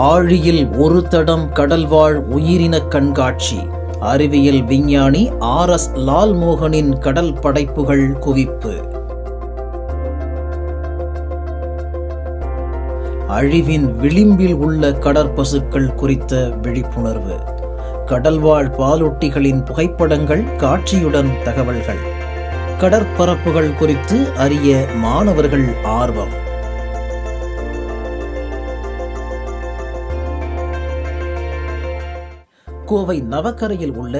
ஆழியில் ஒரு தடம் கடல்வாழ் உயிரினக் கண்காட்சி. அறிவியல் விஞ்ஞானி RS லால்மோகனின் கடல் படைப்புகள் குவிப்பு. அழிவின் விளிம்பில் உள்ள கடற்பசுக்கள் குறித்த விழிப்புணர்வு. கடல்வாழ் பாலூட்டிகளின் புகைப்படங்கள், காட்சியுடன் தகவல்கள். கடற்பரப்புகள் குறித்து அறிய மாணவர்கள் ஆர்வம். கோவை நவக்கரையில் உள்ள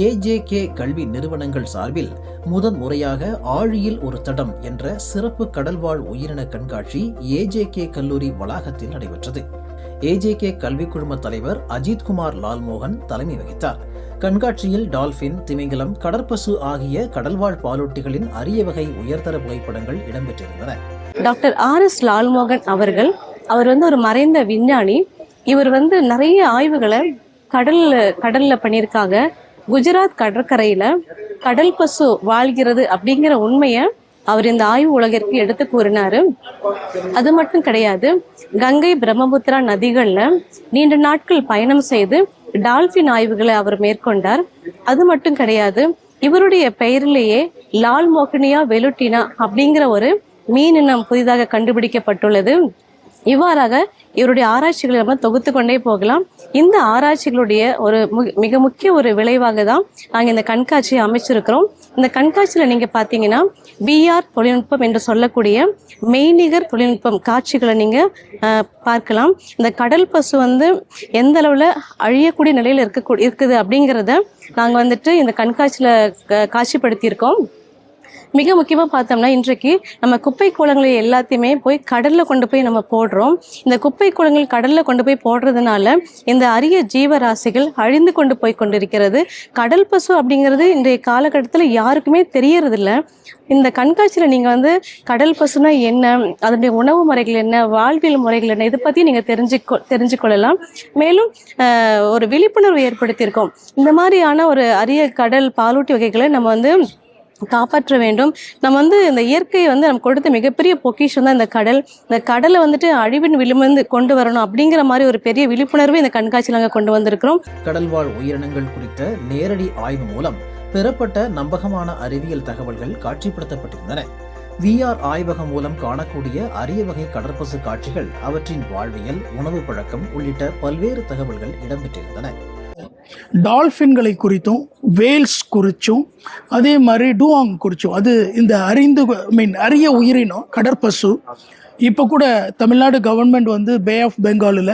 AJK கல்வி நிறுவனங்கள் சார்பில் முதன்முறையாக ஆழியில் ஒரு தடம் என்ற சிறப்பு கடல்வாழ் உயிரின கண்காட்சி AJK கல்லூரி வளாகத்தில் நடைபெற்றது. AJK கல்வி குழும தலைவர் அஜித்குமார் லால்மோகன் தலைமை வகித்தார். கண்காட்சியில் டால்பின், திமிங்கலம், கடற்பசு ஆகிய கடல்வாழ் பாலூட்டிகளின் அரிய வகை உயர்தர புகைப்படங்கள் இடம்பெற்றிருந்தன. டாக்டர் RS லால்மோகன் அவர் ஒரு மறைந்த விஞ்ஞானி. இவர் நிறைய ஆய்வுகளை கடல்ல பண்ணியிருக்காங்க. குஜராத் கடற்கரையில கடல் பசு வாழ்கிறது அப்படிங்கிற உண்மையை அவர் இந்த ஆய்வு உலகிற்கு எடுத்து கூறினாரு. அது மட்டும் கிடையாது, கங்கை, பிரம்மபுத்திரா நதிகள்ல நீண்ட நாட்கள் பயணம் செய்து டால்பின் ஆய்வுகளை அவர் மேற்கொண்டார். அது மட்டும் கிடையாது, இவருடைய பெயரிலேயே லால்மோகனியா வெலுட்டினா அப்படிங்கிற ஒரு மீனினம் புதிதாக கண்டுபிடிக்கப்பட்டுள்ளது. இவ்வாறாக இவருடைய ஆராய்ச்சிகளை நம்ம தொகுத்து கொண்டே போகலாம். இந்த ஆராய்ச்சிகளுடைய ஒரு மிக முக்கிய ஒரு விளைவாக தான் நாங்கள் இந்த கண்காட்சியை அமைச்சிருக்கிறோம். இந்த கண்காட்சியில நீங்க பாத்தீங்கன்னா VR தொழில்நுட்பம் என்று சொல்லக்கூடிய மெய்நிகர் தொழில்நுட்பம் காட்சிகளை நீங்க பார்க்கலாம். இந்த கடல் பசு எந்த அளவுல அழியக்கூடிய நிலையில இருக்குது அப்படிங்கிறத நாங்க இந்த கண்காட்சியில காட்சிப்படுத்தியிருக்கோம். மிக முக்கியமா பார்த்தோம்னா, இன்றைக்கு நம்ம குப்பை கூளங்களை எல்லாத்தையுமே போய் கடல்ல கொண்டு போய் நம்ம போடுறோம். இந்த குப்பை கூளங்கள் கடல்ல கொண்டு போய் போடுறதுனால இந்த அரிய ஜீவராசிகள் அழிந்து கொண்டு போய் கொண்டிருக்கிறது. கடல் பசு அப்படிங்கிறது இன்றைய காலகட்டத்தில் யாருக்குமே தெரியறது இல்லை. இந்த கண்காட்சியில நீங்க கடல் பசுனா என்ன, அதனுடைய உணவு முறைகள் என்ன, வாழ்வியல் முறைகள் என்ன, இதை பத்தி நீங்க தெரிஞ்சுக்கொள்ளலாம். மேலும் ஒரு விழிப்புணர்வு ஏற்படுத்தியிருக்கோம். இந்த மாதிரியான ஒரு அரிய கடல் பாலூட்டி வகைகளை நம்ம காப்பாற்ற வேண்டும். நம்ம இந்த இயற்கையை நம்ம கொடுத்த மிகப்பெரிய பொக்கிஷம் தான் இந்த கடல். இந்த கடலை அழிவின் விளிம்பிலிருந்து கொண்டு வரணும் அப்படிங்கிற மாதிரி ஒரு பெரிய விழிப்புணர்வு இந்த கண்காட்சியில் நாங்கள் கொண்டு வந்திருக்கிறோம். கடல்வாழ் உயிரினங்கள் குறித்த நேரடி ஆய்வு மூலம் பெறப்பட்ட நம்பகமான அறிவியல் தகவல்கள் காட்சிப்படுத்தப்பட்டிருந்தன. VR ஆய்வகம் மூலம் காணக்கூடிய அரிய வகை கடற்பசு காட்சிகள், அவற்றின் வாழ்வியல், உணவு பழக்கம் உள்ளிட்ட பல்வேறு தகவல்கள் இடம்பெற்றிருந்தன. டால்பின்களை குறித்தும், வேல்ஸ் குறித்தும், அதே மாதிரி டூஆங் குறித்தும், அது இந்த அரிய உயிரினம் கடற்பசு. இப்போ கூட தமிழ்நாடு கவர்மெண்ட் பே ஆஃப் பெங்காலில்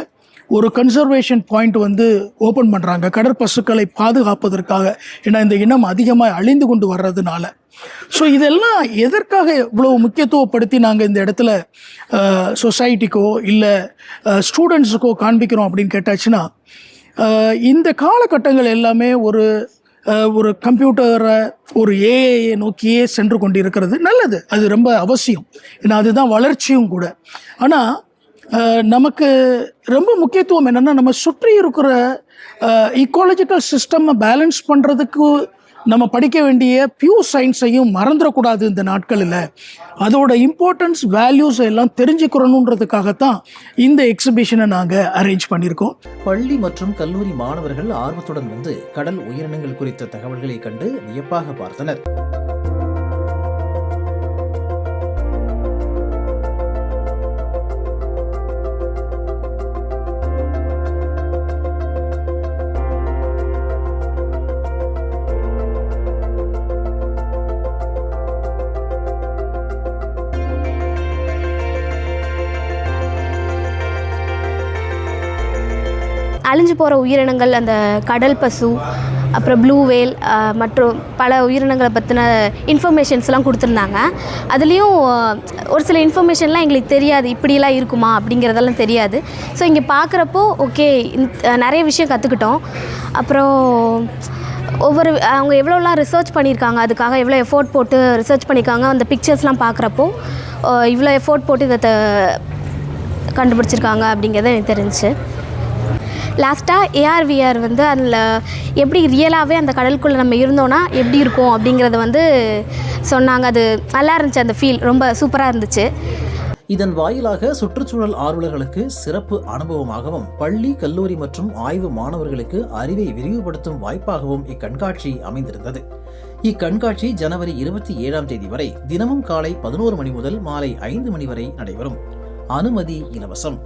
ஒரு கன்சர்வேஷன் பாயிண்ட் ஓப்பன் பண்ணுறாங்க கடற்பசுக்களை பாதுகாப்பதற்காக. ஏன்னா இந்த இனம் அதிகமாக அழிந்து கொண்டு வர்றதுனால. ஸோ இதெல்லாம் எதற்காக இவ்வளோ முக்கியத்துவப்படுத்தி நாங்கள் இந்த இடத்துல சொசைட்டிக்கோ இல்லை ஸ்டூடெண்ட்ஸுக்கோ காண்பிக்கிறோம் அப்படின்னு கேட்டாச்சுன்னா, இந்த காலகட்டங்கள் எல்லாமே ஒரு கம்ப்யூட்டரை, ஒரு ஏஐயை நோக்கியே சென்று கொண்டிருக்கிறது. நல்லது, அது ரொம்ப அவசியம். ஏன்னா அதுதான் வளர்ச்சியும் கூட. ஆனால் நமக்கு ரொம்ப முக்கியத்துவம் என்னென்னா, நம்ம சுற்றி இருக்கிற ஈக்காலஜிக்கல் சிஸ்டம் பேலன்ஸ் பண்ணுறதுக்கு நம்ம படிக்க வேண்டிய பியூர் சயின்ஸையும் மறந்துடக்கூடாது. இந்த நாட்களில் அதோட இம்பார்ட்டன்ஸ், வேல்யூஸ் எல்லாம் தெரிஞ்சுக்கிறணுன்றதுக்காகத்தான் இந்த எக்ஸிபிஷனை நாங்கள் அரேஞ்ச் பண்ணியிருக்கோம். பள்ளி மற்றும் கல்லூரி மாணவர்கள் ஆர்வத்துடன் கடல் உயிரினங்கள் குறித்த தகவல்களை கண்டு வியப்பாக பார்த்தனர். அழிஞ்சு போகிற உயிரினங்கள், அந்த கடல் பசு, அப்புறம் ப்ளூ வேல் மற்றும் பல உயிரினங்களை பற்றின இன்ஃபர்மேஷன்ஸ்லாம் கொடுத்துருந்தாங்க. அதுலேயும் ஒரு சில இன்ஃபர்மேஷன்லாம் எங்களுக்கு தெரியாது, இப்படிலாம் இருக்குமா அப்படிங்கிறதெல்லாம் தெரியாது. ஸோ இங்கே பார்க்குறப்போ ஓகே, நிறைய விஷயம் கற்றுக்கிட்டோம். அப்புறம் அவங்க எவ்வளோலாம் ரிசர்ச் பண்ணியிருக்காங்க, அதுக்காக எவ்வளோ எஃபோர்ட் போட்டு ரிசர்ச் பண்ணியிருக்காங்க. அந்த பிக்சர்ஸ்லாம் பார்க்குறப்போ இவ்வளோ எஃபோர்ட் போட்டு இதை கண்டுபிடிச்சிருக்காங்க அப்படிங்கிறது எனக்கு தெரிஞ்சுச்சு. லாஸ்ட்டாக AR/VR அதில் எப்படி ரியலாகவே அந்த கடலுக்குள்ளே நம்ம இருந்தோன்னா எப்படி இருக்கும் அப்படிங்கிறத சொன்னாங்க. அது நல்லா இருந்துச்சு, அந்த ஃபீல் ரொம்ப சூப்பராக இருந்துச்சு. இதன் வாயிலாக சுற்றுச்சூழல் ஆர்வலர்களுக்கு சிறப்பு அனுபவமாகவும் பள்ளி, கல்லூரி மற்றும் ஆய்வு மாணவர்களுக்கு அறிவை விரிவுபடுத்தும் வாய்ப்பாகவும் இக்கண்காட்சி அமைந்திருந்தது. இக்கண்காட்சி ஜனவரி 27ஆம் தேதி வரை தினமும் காலை 11 மணி முதல் மாலை 5 மணி வரை நடைபெறும். அனுமதி இலவசம்.